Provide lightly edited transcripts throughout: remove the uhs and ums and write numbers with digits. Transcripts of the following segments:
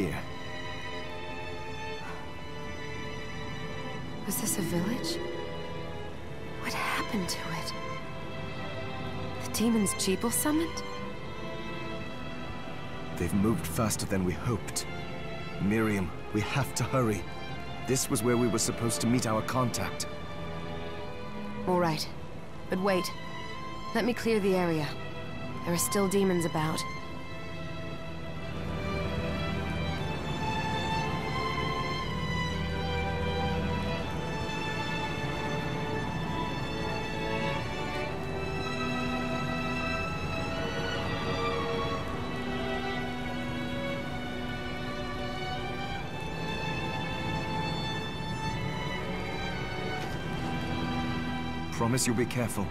here. Was this a village? What happened to it? The demons Jeeble summoned? They've moved faster than we hoped. Miriam, we have to hurry. This was where we were supposed to meet our contact. All right. But wait. Let me clear the area. There are still demons about. Promise you'll be careful.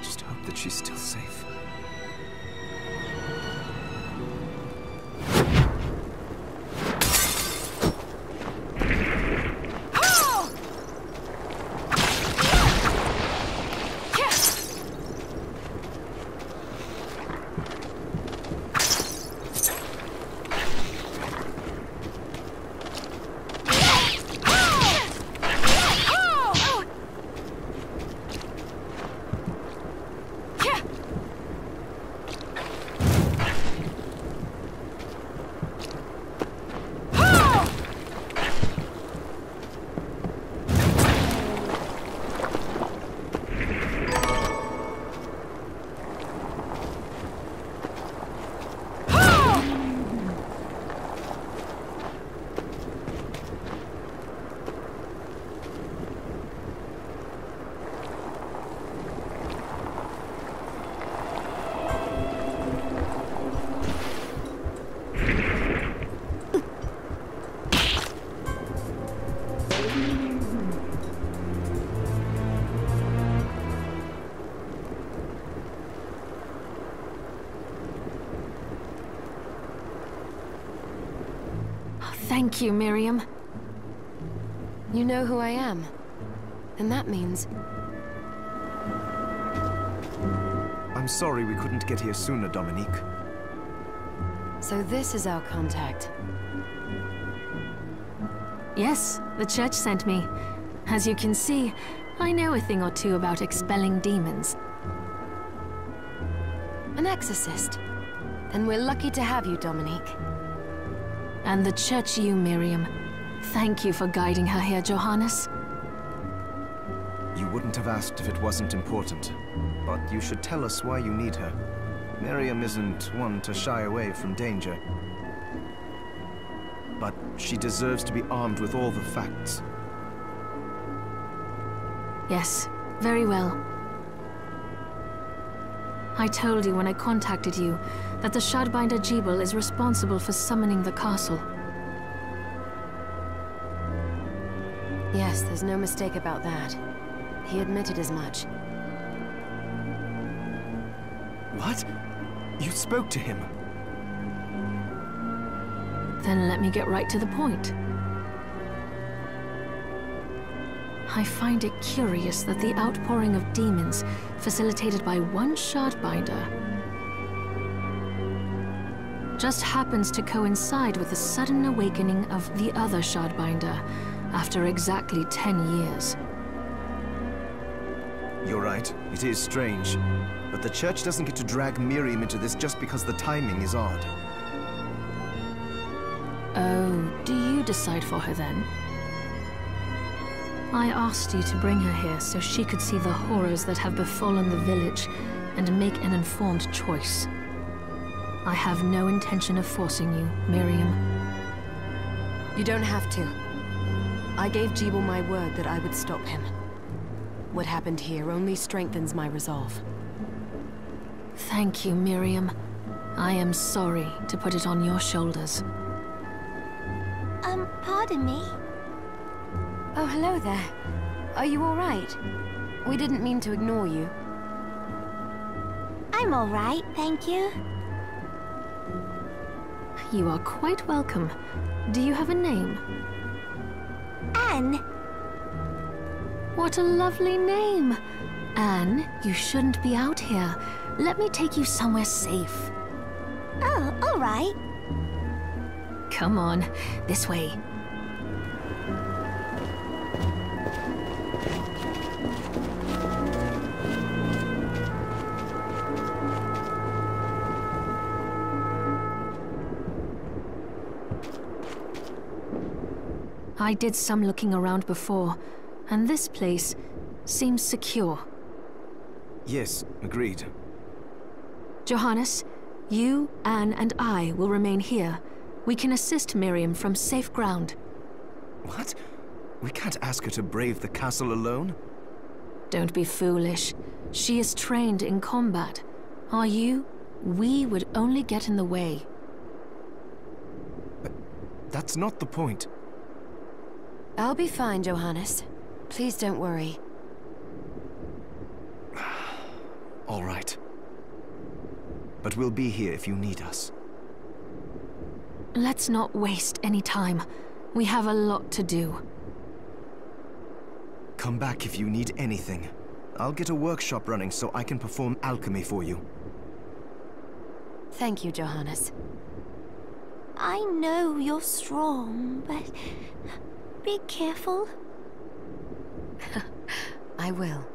Just hope that she's still safe. Thank you, Miriam. You know who I am. And that means... I'm sorry we couldn't get here sooner, Dominique. So this is our contact. Yes, the church sent me. As you can see, I know a thing or two about expelling demons. An exorcist. Then we're lucky to have you, Dominique. And the church you, Miriam. Thank you for guiding her here, Johannes. You wouldn't have asked if it wasn't important. But you should tell us why you need her. Miriam isn't one to shy away from danger. But she deserves to be armed with all the facts. Yes, very well. I told you when I contacted you that the Shardbinder Jeeble is responsible for summoning the castle. Yes, there's no mistake about that. He admitted as much. What? You spoke to him? Then let me get right to the point. I find it curious that the outpouring of demons, facilitated by one Shardbinder, just happens to coincide with the sudden awakening of the other Shardbinder after exactly 10 years. You're right, it is strange. But the church doesn't get to drag Miriam into this just because the timing is odd. Oh, do you decide for her then? I asked you to bring her here so she could see the horrors that have befallen the village and make an informed choice. I have no intention of forcing you, Miriam. You don't have to. I gave Jeeble my word that I would stop him. What happened here only strengthens my resolve. Thank you, Miriam. I am sorry to put it on your shoulders. Pardon me? Oh, hello there. Are you all right? We didn't mean to ignore you. I'm all right, thank you. You are quite welcome. Do you have a name? Anne. What a lovely name. Anne, you shouldn't be out here. Let me take you somewhere safe. Oh, all right. Come on, this way. I did some looking around before, and this place seems secure. Yes, agreed. Johannes, you, Anne, and I will remain here. We can assist Miriam from safe ground. What? We can't ask her to brave the castle alone? Don't be foolish. She is trained in combat. Are you? We would only get in the way. But that's not the point. I'll be fine, Johannes. Please don't worry. All right. But we'll be here if you need us. Let's not waste any time. We have a lot to do. Come back if you need anything. I'll get a workshop running so I can perform alchemy for you. Thank you, Johannes. I know you're strong, but be careful. I will.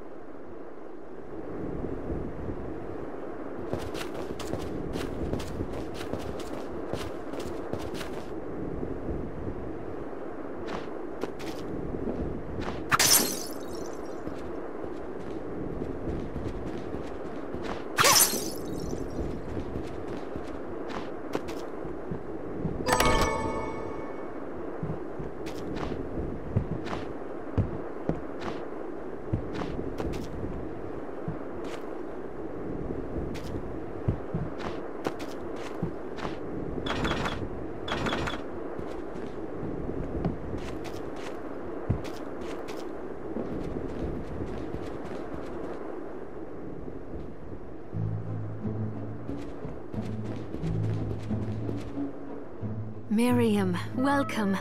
Miriam, welcome.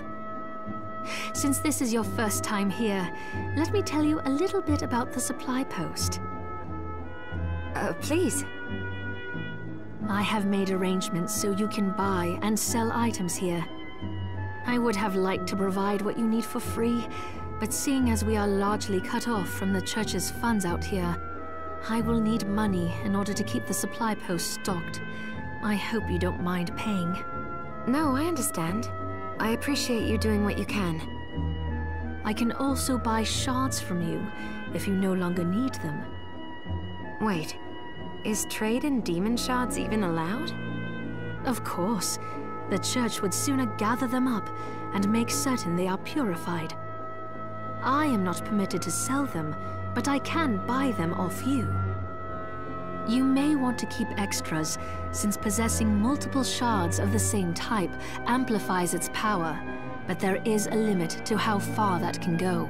Since this is your first time here, let me tell you a little bit about the supply post. Please. I have made arrangements so you can buy and sell items here. I would have liked to provide what you need for free, but seeing as we are largely cut off from the church's funds out here, I will need money in order to keep the supply post stocked. I hope you don't mind paying. No, I understand. I appreciate you doing what you can. I can also buy shards from you if you no longer need them. Wait, is trade in demon shards even allowed? Of course. The church would sooner gather them up and make certain they are purified. I am not permitted to sell them, but I can buy them off you. You may want to keep extras, since possessing multiple shards of the same type amplifies its power, but there is a limit to how far that can go.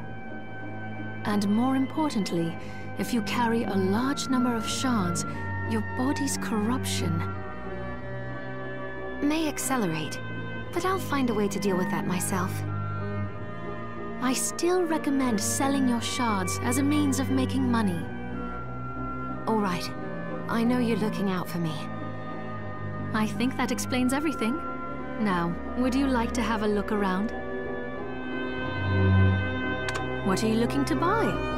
And more importantly, if you carry a large number of shards, your body's corruption may accelerate, but I'll find a way to deal with that myself. I still recommend selling your shards as a means of making money. All right. I know you're looking out for me. I think that explains everything. Now, would you like to have a look around? What are you looking to buy?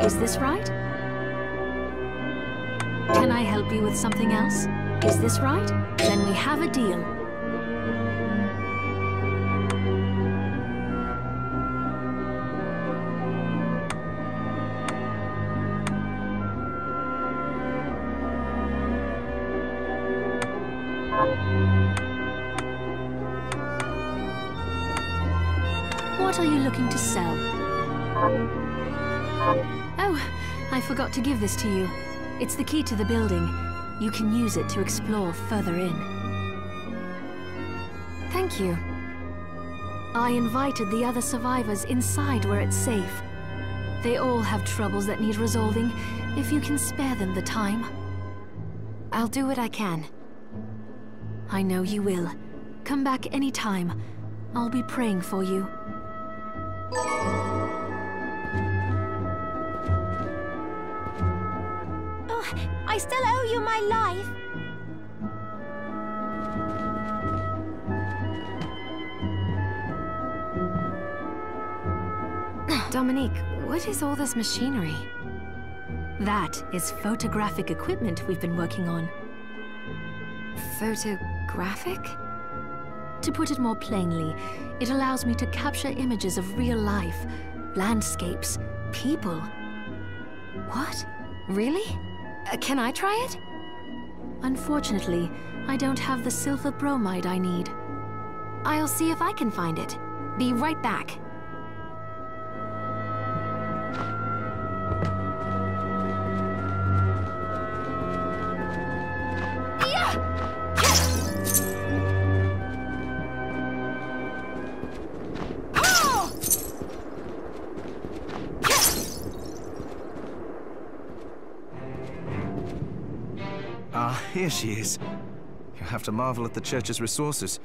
Is this right? Can I help you with something else? Is this right? Then we have a deal. What are you looking to sell? Oh, I forgot to give this to you. It's the key to the building. You can use it to explore further in. Thank you. I invited the other survivors inside where it's safe. They all have troubles that need resolving, if you can spare them the time. I'll do what I can. I know you will. Come back anytime. I'll be praying for you. Oh, I still owe you my life. Dominique, what is all this machinery? That is photographic equipment we've been working on. Photographic? To put it more plainly, it allows me to capture images of real life, landscapes, people. What? Really? Can I try it? Unfortunately, I don't have the silver bromide I need. I'll see if I can find it. Be right back. Here she is. You have to marvel at the church's resources.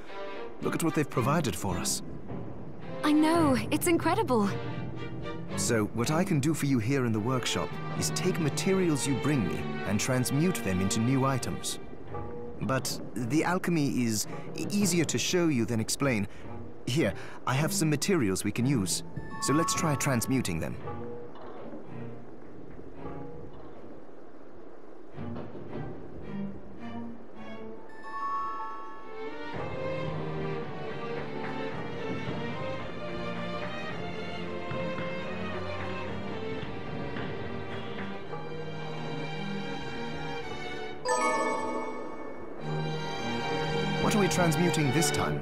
Look at what they've provided for us. I know, it's incredible. So, what I can do for you here in the workshop is take materials you bring me and transmute them into new items. But the alchemy is easier to show you than explain. Here, I have some materials we can use. So let's try transmuting them. What are we transmuting this time?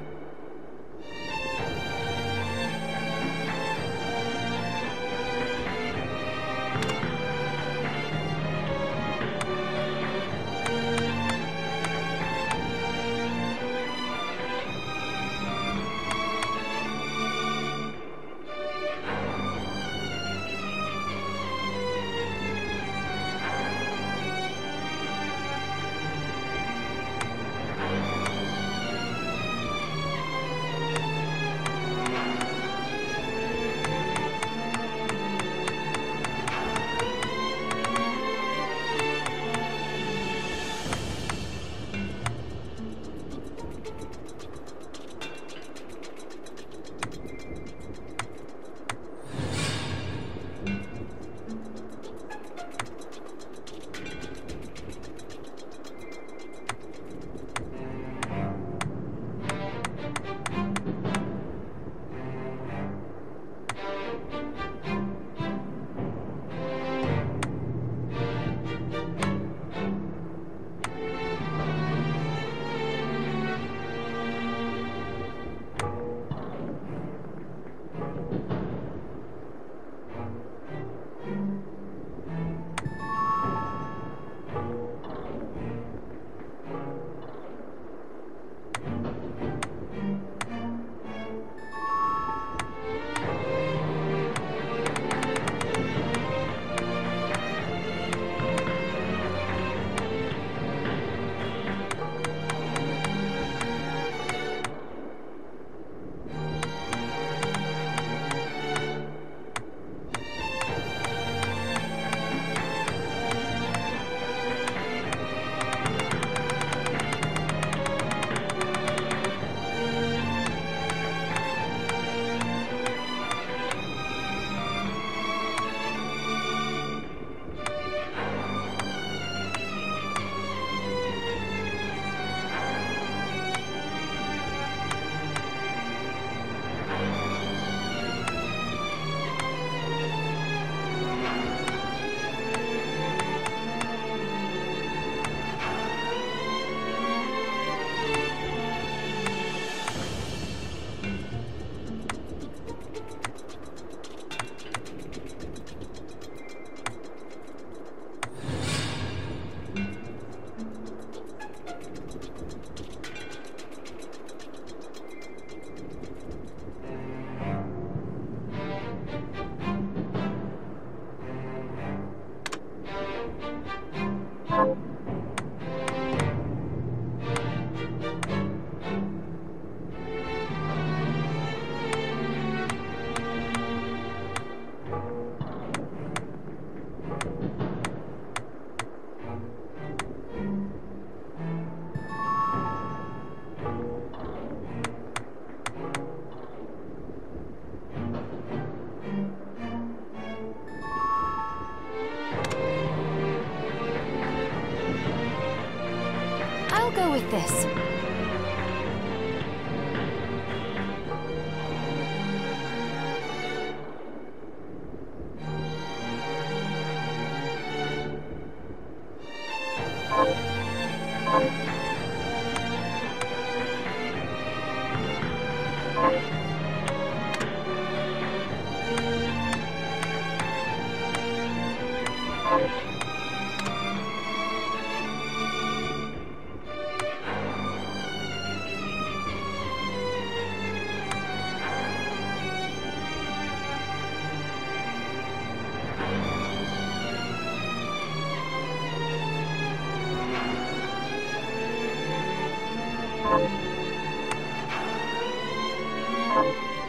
like this.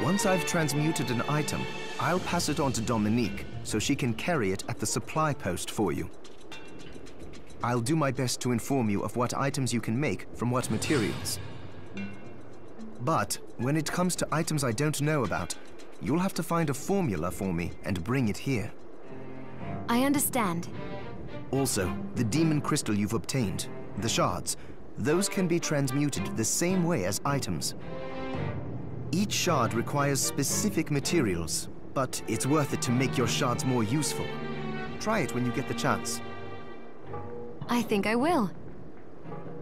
Once I've transmuted an item, I'll pass it on to Dominique, so she can carry it at the supply post for you. I'll do my best to inform you of what items you can make from what materials. But when it comes to items I don't know about, you'll have to find a formula for me and bring it here. I understand. Also, the demon crystal you've obtained, the shards, those can be transmuted the same way as items. Each shard requires specific materials, but it's worth it to make your shards more useful. Try it when you get the chance. I think I will.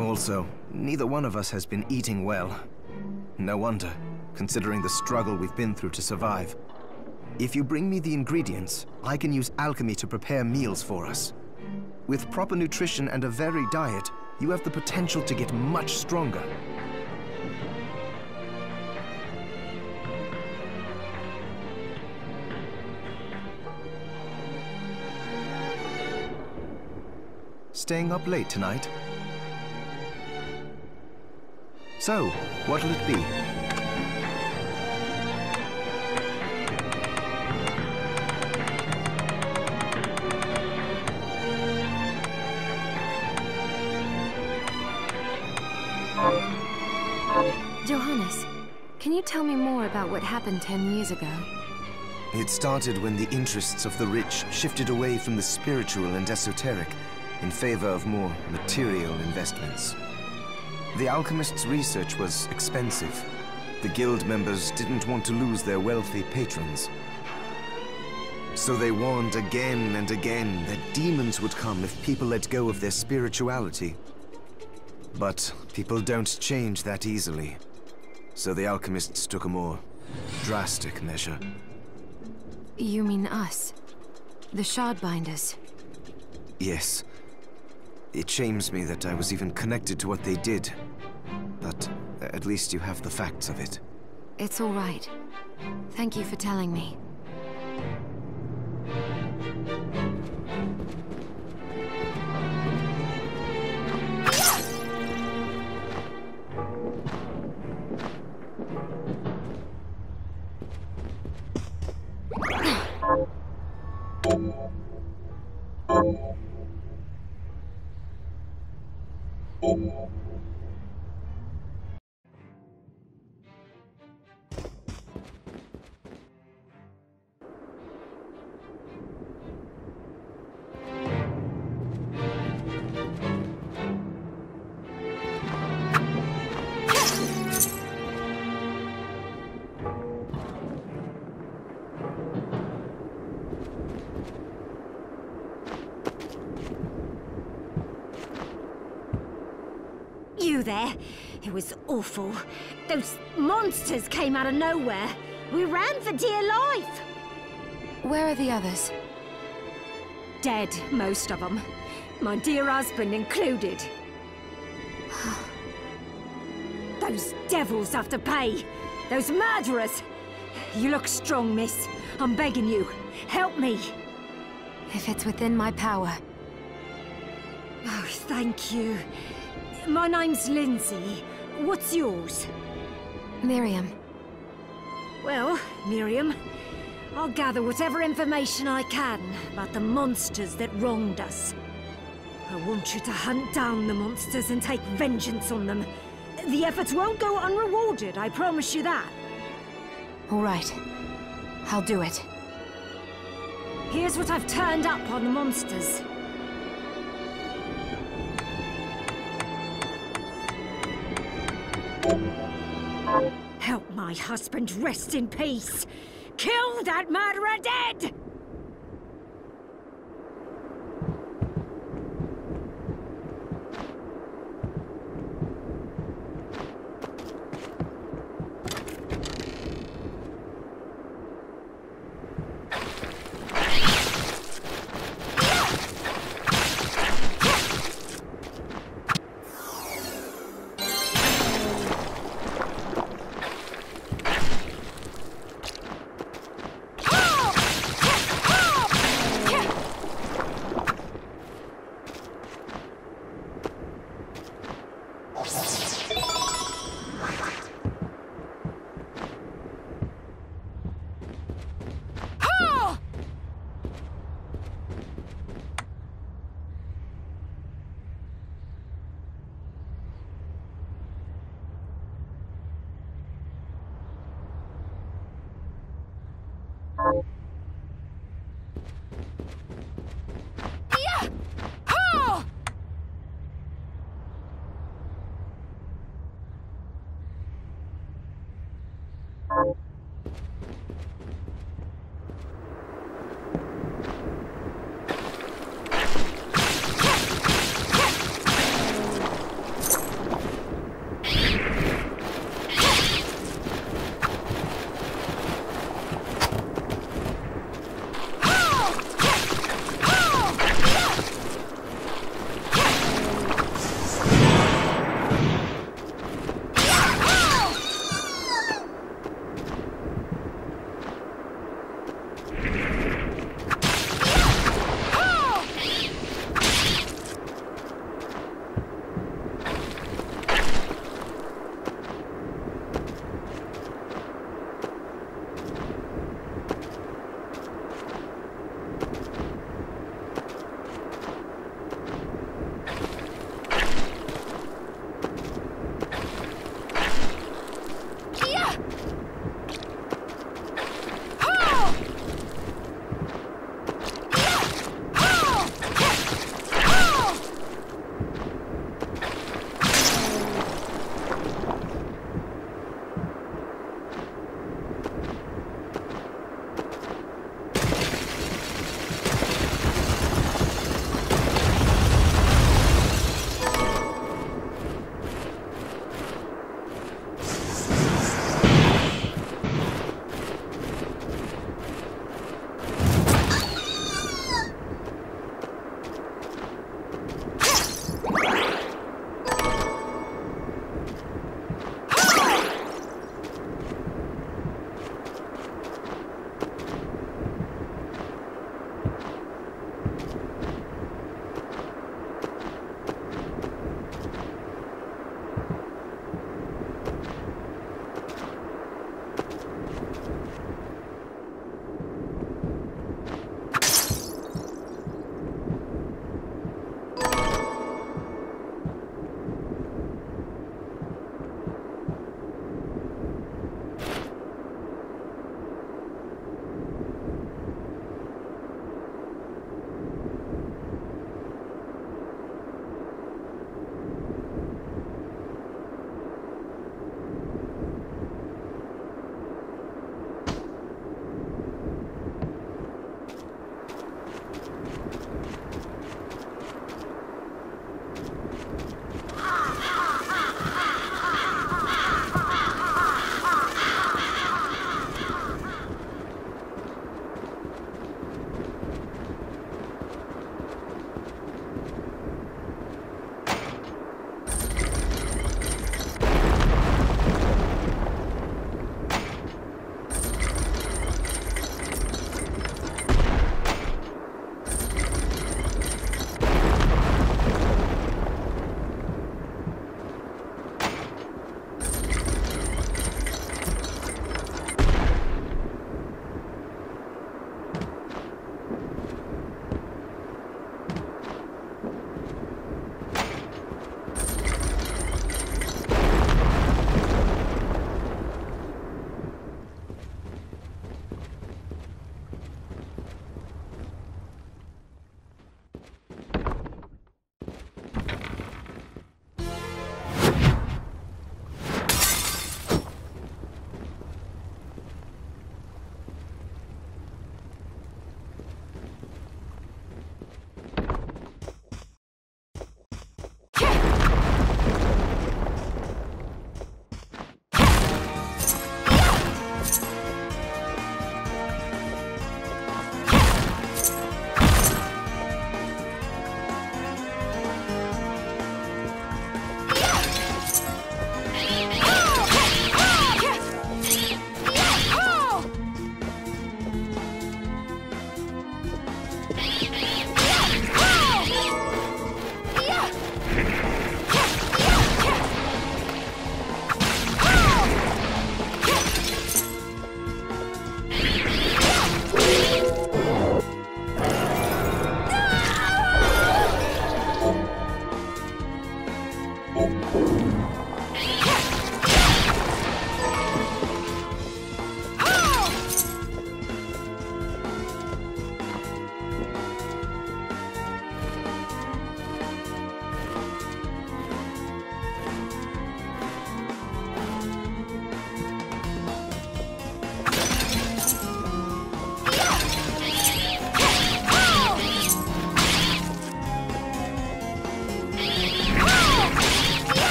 Also, neither one of us has been eating well. No wonder, considering the struggle we've been through to survive. If you bring me the ingredients, I can use alchemy to prepare meals for us. With proper nutrition and a varied diet, you have the potential to get much stronger. Staying up late tonight? So, what'll it be? Johannes, can you tell me more about what happened 10 years ago? It started when the interests of the rich shifted away from the spiritual and esoteric in favor of more material investments. The alchemists' research was expensive. The guild members didn't want to lose their wealthy patrons. So they warned again and again that demons would come if people let go of their spirituality. But people don't change that easily. So the alchemists took a more drastic measure. You mean us? The Shardbinders? Yes. It shames me that I was even connected to what they did. But at least you have the facts of it. It's all right. Thank you for telling me. You there? It was awful. Those monsters came out of nowhere. We ran for dear life. Where are the others? Dead, most of them. My dear husband included. Those devils have to pay. Those murderers. You look strong, miss. I'm begging you. Help me. If it's within my power. Oh, thank you. My name's Lindsay. What's yours? Miriam. Well, Miriam, I'll gather whatever information I can about the monsters that wronged us. I want you to hunt down the monsters and take vengeance on them. The efforts won't go unrewarded, I promise you that. All right. I'll do it. Here's what I've turned up on the monsters. Help my husband rest in peace! Kill that murderer dead!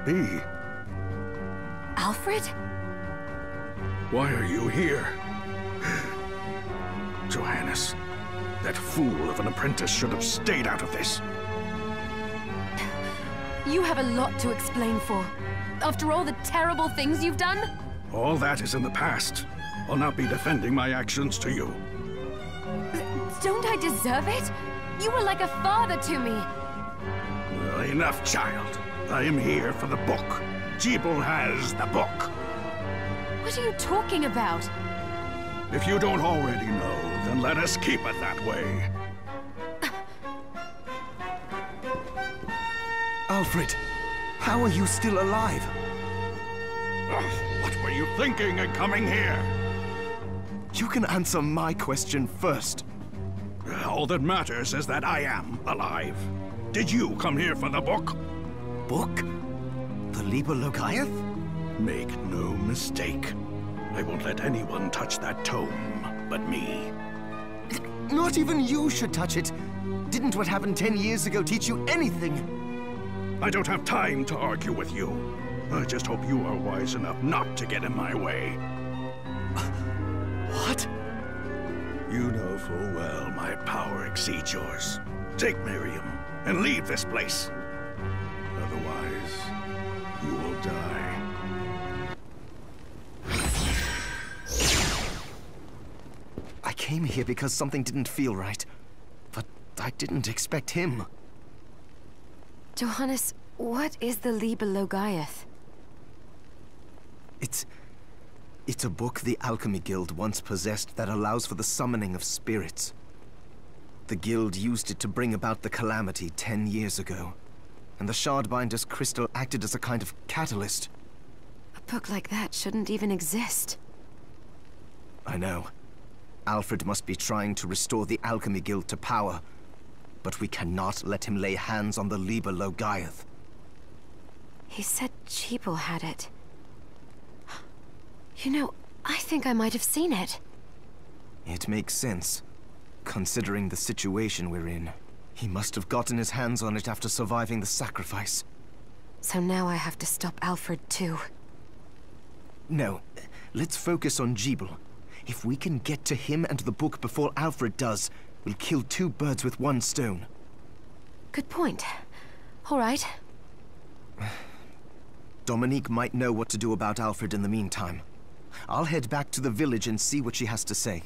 be? Alfred? Why are you here? Johannes, that fool of an apprentice should have stayed out of this. You have a lot to explain for. After all the terrible things you've done? All that is in the past. I'll not be defending my actions to you. Don't I deserve it? You were like a father to me. Well, enough, child. I am here for the book. Jeeble has the book. What are you talking about? If you don't already know, then let us keep it that way. Alfred, how are you still alive? What were you thinking in coming here? You can answer my question first. All that matters is that I am alive. Did you come here for the book? Book? The Liber Logaeth? Make no mistake. I won't let anyone touch that tome but me. Not even you should touch it. Didn't what happened 10 years ago teach you anything? I don't have time to argue with you. I just hope you are wise enough not to get in my way. What? You know full well my power exceeds yours. Take Miriam and leave this place. Otherwise, you will die. I came here because something didn't feel right. But I didn't expect him. Johannes, what is the Liber Logaeth? It's a book the Alchemy Guild once possessed that allows for the summoning of spirits. The Guild used it to bring about the calamity 10 years ago. And the Shardbinder's crystal acted as a kind of catalyst. A book like that shouldn't even exist. I know. Alfred must be trying to restore the Alchemy Guild to power. But we cannot let him lay hands on the Liber Logaeth. He said Jeeble had it. You know, I think I might have seen it. It makes sense. Considering the situation we're in. He must have gotten his hands on it after surviving the sacrifice. So now I have to stop Alfred too. No, let's focus on Jeeble. If we can get to him and the book before Alfred does, we'll kill two birds with one stone. Good point. All right. Dominique might know what to do about Alfred in the meantime. I'll head back to the village and see what she has to say.